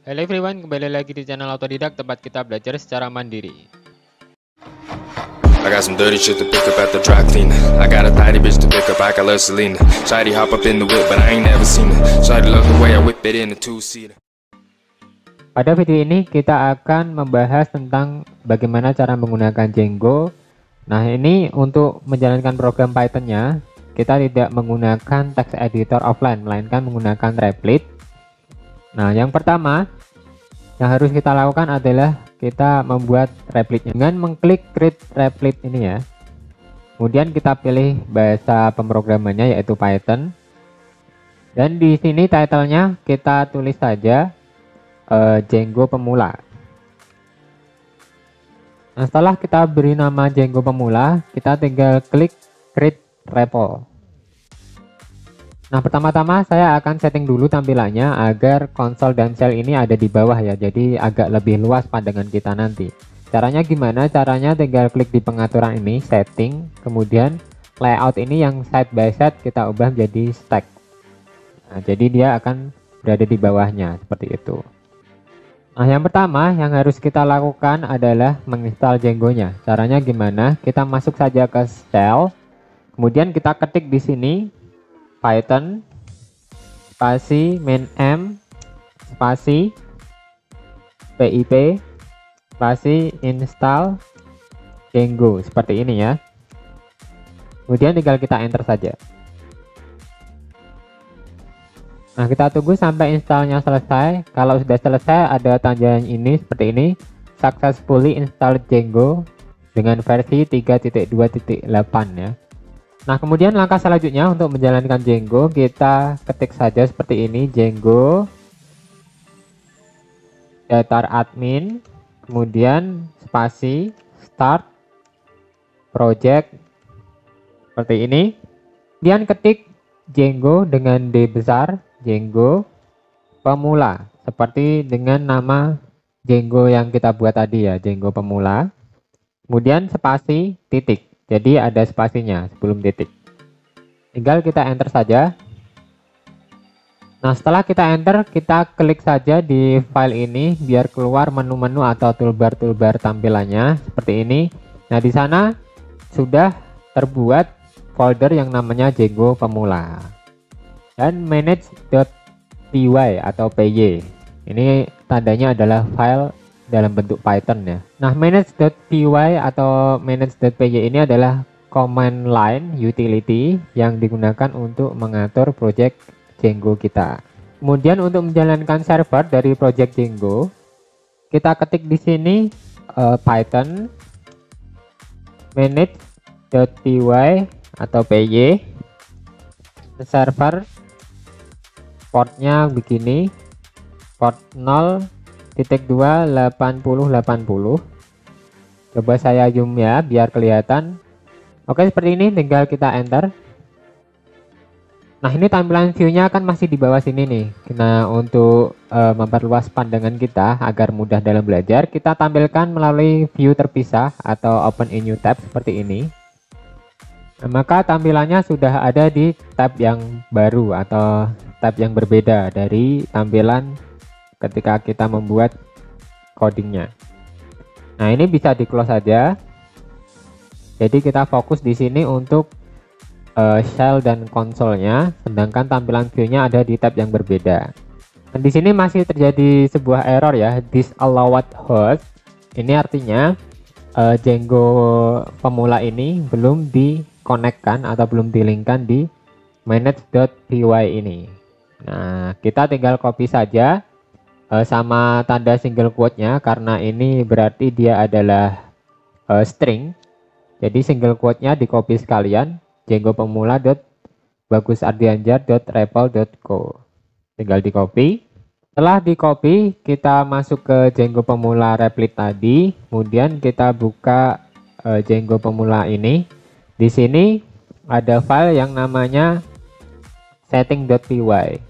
Hello everyone, kembali lagi di channel Autodidak, tempat kita belajar secara mandiri. I got some dirty shit to pick up at the dry cleaner. I got a tidy bitch to pick up, I got love Selena. Shawty hop up in the whip, but I ain't never seen her. Shawty love the way I whip it in a two-seater. Pada video ini kita akan membahas tentang bagaimana cara menggunakan Django. Nah, ini untuk menjalankan program Python-nya, kita tidak menggunakan text editor offline, melainkan menggunakan Replit. Nah, yang pertama yang harus kita lakukan adalah kita membuat Replitnya dengan mengklik create Replit ini ya. Kemudian kita pilih bahasa pemrogramannya yaitu Python. Dan di sini title-nya kita tulis saja Django pemula. Nah, setelah kita beri nama Django pemula, kita tinggal klik create repo. Nah, pertama-tama saya akan setting dulu tampilannya agar konsol dan shell ini ada di bawah ya, jadi agak lebih luas pandangan kita nanti. Caranya gimana? Caranya tinggal klik di pengaturan ini, setting, kemudian layout ini yang side by side kita ubah menjadi stack. Nah, jadi dia akan berada di bawahnya seperti itu. Nah, yang pertama yang harus kita lakukan adalah menginstal Django-nya. Caranya gimana? Kita masuk saja ke shell, kemudian kita ketik di sini Python spasi -m spasi pip spasi install Django seperti ini ya. Kemudian tinggal kita enter saja. Nah, kita tunggu sampai installnya selesai. Kalau sudah selesai ada tanda ini seperti ini, successfully installed Django dengan versi 3.2.8 ya. Nah, kemudian langkah selanjutnya untuk menjalankan Django, kita ketik saja seperti ini, Django datar admin, kemudian spasi start project seperti ini. Kemudian ketik Django dengan D besar, Django pemula, seperti dengan nama Django yang kita buat tadi ya, Django pemula. Kemudian spasi titik. Jadi ada spasinya sebelum titik. Tinggal kita enter saja. Nah, setelah kita enter, kita klik saja di file ini biar keluar menu-menu atau toolbar-toolbar tampilannya seperti ini. Nah, di sana sudah terbuat folder yang namanya Django pemula dan manage.py atau py. Ini tandanya adalah file dalam bentuk Python ya. Nah, manage.py atau manage.py ini adalah command line utility yang digunakan untuk mengatur project Django kita. Kemudian untuk menjalankan server dari project Django, kita ketik di sini Python manage.py atau py server, portnya begini, port 0.2.80.80. Coba saya zoom ya biar kelihatan. Oke, seperti ini, tinggal kita enter. Nah, ini tampilan view-nya kan masih di bawah sini nih. Nah, untuk memperluas pandangan kita agar mudah dalam belajar, kita tampilkan melalui view terpisah atau open in new tab seperti ini. Nah, maka tampilannya sudah ada di tab yang baru atau tab yang berbeda dari tampilan ketika kita membuat codingnya. Nah, ini bisa di close saja. Jadi kita fokus di sini untuk shell dan konsolnya, sedangkan tampilan view-nya ada di tab yang berbeda. Dan di sini masih terjadi sebuah error ya, disallowed host. Ini artinya Django pemula ini belum dikonekkan atau belum dilinkkan di manage.py ini. Nah, kita tinggal copy saja sama tanda single quote-nya karena ini berarti dia adalah string. Jadi single quote-nya di copy sekalian, Django pemula.bagusardianjar.repl.co. Tinggal di copy. Setelah di copy, kita masuk ke Django pemula Replit tadi, kemudian kita buka Django pemula ini. Di sini ada file yang namanya setting.py.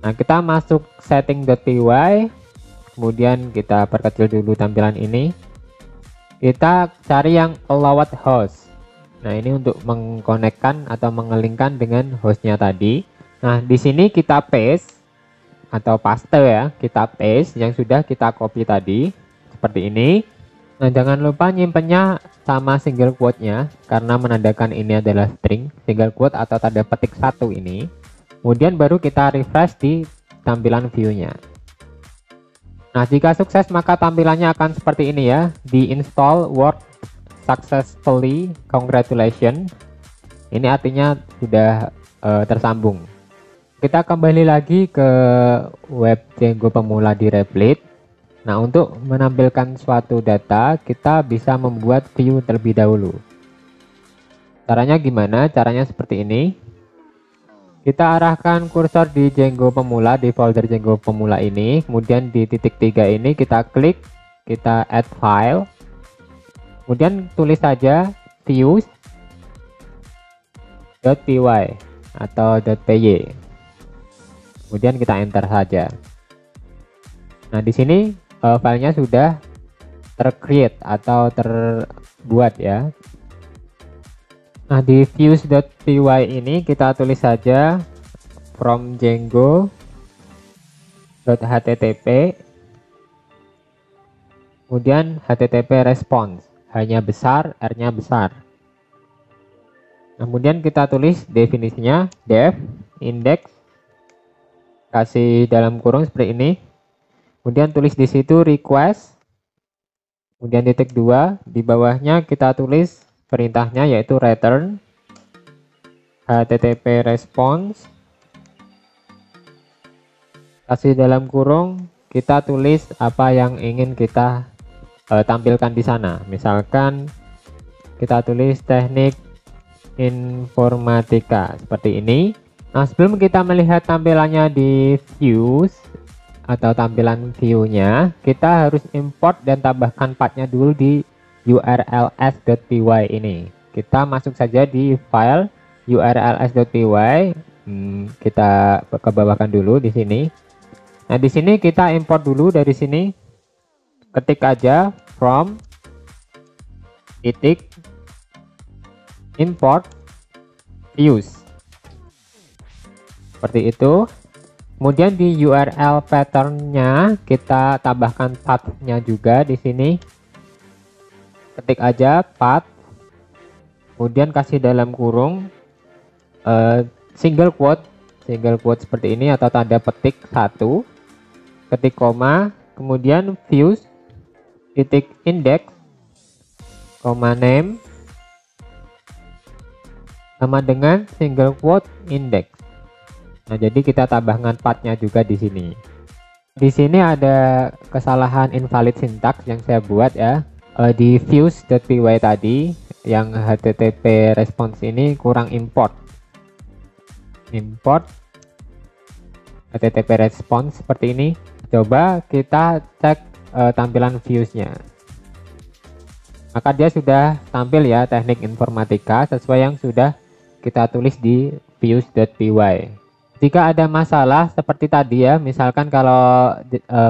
Nah, kita masuk setting.py, kemudian kita perkecil dulu tampilan ini. Kita cari yang allowed host. Nah, ini untuk mengkonekkan atau mengelingkan dengan hostnya tadi. Nah, di sini kita paste atau paste ya, kita paste yang sudah kita copy tadi seperti ini. Nah, jangan lupa nyimpennya sama single quote-nya karena menandakan ini adalah string, single quote atau tanda petik 1 ini. Kemudian baru kita refresh di tampilan view-nya. Nah, jika sukses maka tampilannya akan seperti ini ya. Di install Word successfully, congratulations. Ini artinya sudah tersambung. Kita kembali lagi ke web Django pemula di Replit. Nah, untuk menampilkan suatu data, kita bisa membuat view terlebih dahulu. Caranya gimana? Caranya seperti ini. Kita arahkan kursor di Django pemula, di folder Django pemula ini. Kemudian di titik 3 ini kita klik, kita add file. Kemudian tulis saja views.py atau .py. Kemudian kita enter saja. Nah, di sini filenya sudah tercreate atau terbuat ya. Nah, di views.py ini kita tulis saja from Django.http, kemudian http response, hanya besar, R-nya besar. Nah, kemudian kita tulis definisinya def index, kasih dalam kurung seperti ini. Kemudian tulis di situ request. Kemudian titik 2, di bawahnya kita tulis perintahnya yaitu return http response. Kasih dalam kurung, kita tulis apa yang ingin kita tampilkan di sana. Misalkan kita tulis teknik informatika seperti ini. Nah, sebelum kita melihat tampilannya di views atau tampilan view-nya, kita harus import dan tambahkan path-nya dulu di urls.py ini. Kita masuk saja di file urls.py. Kita kebawahkan dulu di sini. Nah, di sini kita import dulu dari sini. Ketik aja from titik import views. Seperti itu. Kemudian di URL pattern-nya kita tambahkan path-nya juga di sini. Ketik aja path. Kemudian kasih dalam kurung single quote seperti ini atau tanda petik 1. Ketik koma, kemudian views titik index koma name sama dengan single quote index. Nah, jadi kita tambahkan path-nya juga di sini. Di sini ada kesalahan invalid syntax yang saya buat ya. Di views.py tadi yang http response ini kurang import http response seperti ini. Coba kita cek tampilan views-nya. Maka dia sudah tampil ya, teknik informatika sesuai yang sudah kita tulis di views.py. Jika ada masalah seperti tadi ya, misalkan kalau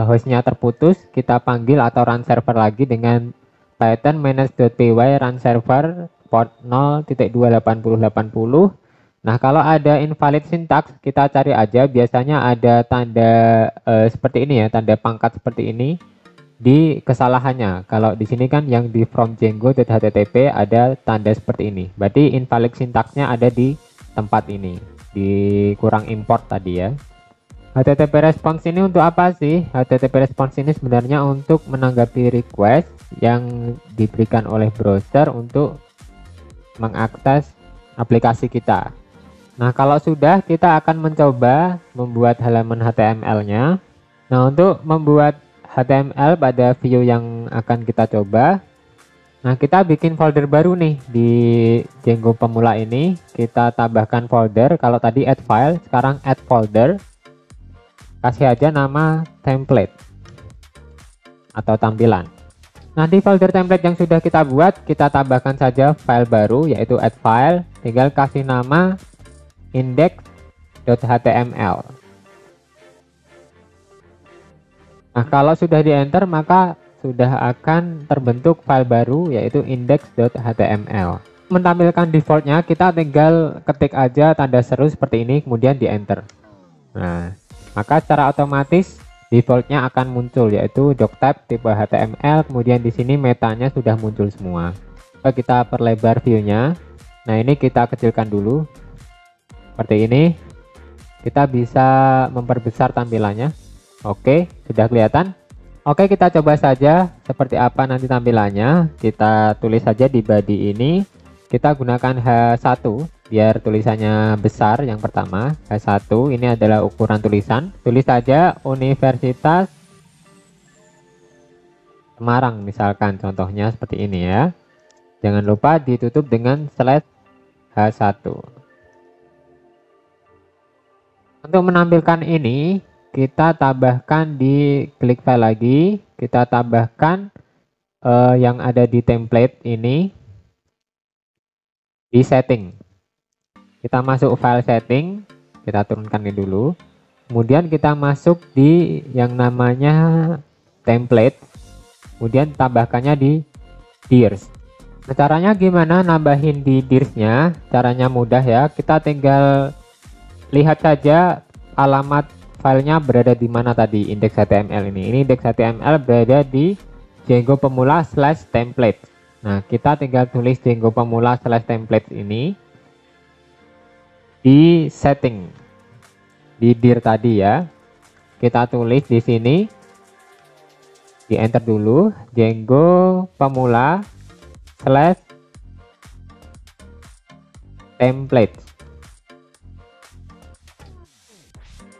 hostnya terputus, kita panggil atau run server lagi dengan Python manage.py run server port 0.28080. Nah, kalau ada invalid syntax, kita cari aja, biasanya ada tanda seperti ini ya, tanda pangkat seperti ini di kesalahannya. Kalau di sini kan yang di from Django.http ada tanda seperti ini. Berarti invalid syntaxnya ada di tempat ini, di kurang import tadi ya. HTTP response ini untuk apa sih? HTTP response ini sebenarnya untuk menanggapi request yang diberikan oleh browser untuk mengakses aplikasi kita. Nah, kalau sudah, kita akan mencoba membuat halaman HTML-nya. Nah, untuk membuat HTML pada view yang akan kita coba, nah, kita bikin folder baru nih di Django pemula ini. Kita tambahkan folder. Kalau tadi add file, sekarang add folder. Kasih aja nama template atau tampilan. Nah, di folder template yang sudah kita buat, kita tambahkan saja file baru yaitu add file. Tinggal kasih nama index.html. Nah, kalau sudah di enter maka sudah akan terbentuk file baru yaitu index.html. Menampilkan defaultnya, kita tinggal ketik aja tanda seru seperti ini kemudian di enter. Nah, maka secara otomatis defaultnya akan muncul, yaitu doctype tipe HTML. Kemudian di sini metanya sudah muncul semua. Oke, kita perlebar view-nya. Nah, ini kita kecilkan dulu seperti ini. Kita bisa memperbesar tampilannya. Oke, sudah kelihatan. Oke, kita coba saja seperti apa nanti tampilannya. Kita tulis saja di body ini. Kita gunakan H1 biar tulisannya besar. Yang pertama H1 ini adalah ukuran tulisan. Tulis saja Universitas Semarang misalkan, contohnya seperti ini ya. Jangan lupa ditutup dengan /H1. Untuk menampilkan ini, kita tambahkan di klik file lagi. Kita tambahkan yang ada di template ini di setting. Kita masuk file setting, kita turunkan ini dulu. Kemudian kita masuk di yang namanya template. Kemudian tambahkannya di dirs. Nah, caranya gimana nambahin di dirsnya? Caranya mudah ya. Kita tinggal lihat saja alamat filenya berada di mana tadi, indeks HTML ini. Ini indeks HTML berada di Django pemula /template. Nah, kita tinggal tulis Django pemula /template ini di setting di dir tadi ya. Kita tulis di sini, di enter dulu Django pemula /template.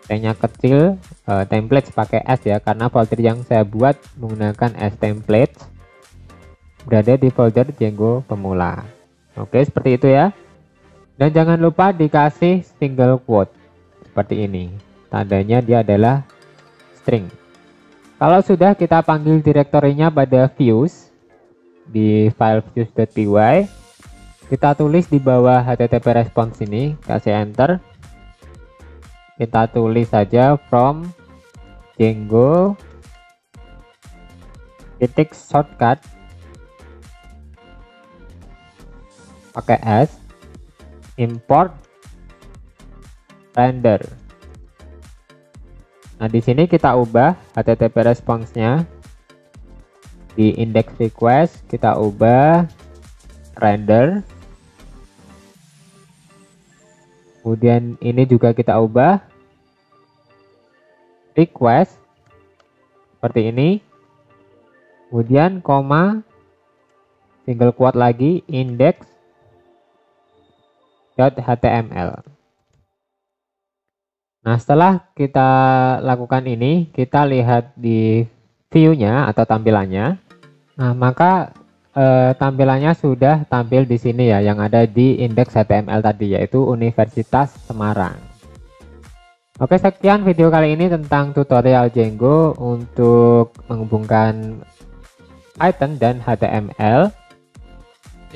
T-nya kecil, template pakai S ya, karena folder yang saya buat menggunakan S template berada di folder Django pemula. Oke, seperti itu ya. Dan jangan lupa dikasih single quote seperti ini, tandanya dia adalah string. Kalau sudah, kita panggil direktorinya pada views di file views.py. Kita tulis di bawah http response ini, kasih enter. Kita tulis saja from Django shortcut pakai S, import render. Nah, di sini kita ubah http response-nya di index request, kita ubah render. Kemudian ini juga kita ubah request seperti ini. Kemudian koma, single quote lagi, index.html. Nah, setelah kita lakukan ini, kita lihat di view-nya atau tampilannya. Nah, maka tampilannya sudah tampil di sini ya, yang ada di indeks HTML tadi, yaitu Universitas Semarang. Oke, sekian video kali ini tentang tutorial Django untuk menghubungkan Python dan HTML.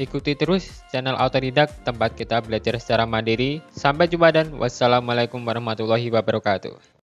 Ikuti terus channel Autodidak, tempat kita belajar secara mandiri. Sampai jumpa dan wassalamualaikum warahmatullahi wabarakatuh.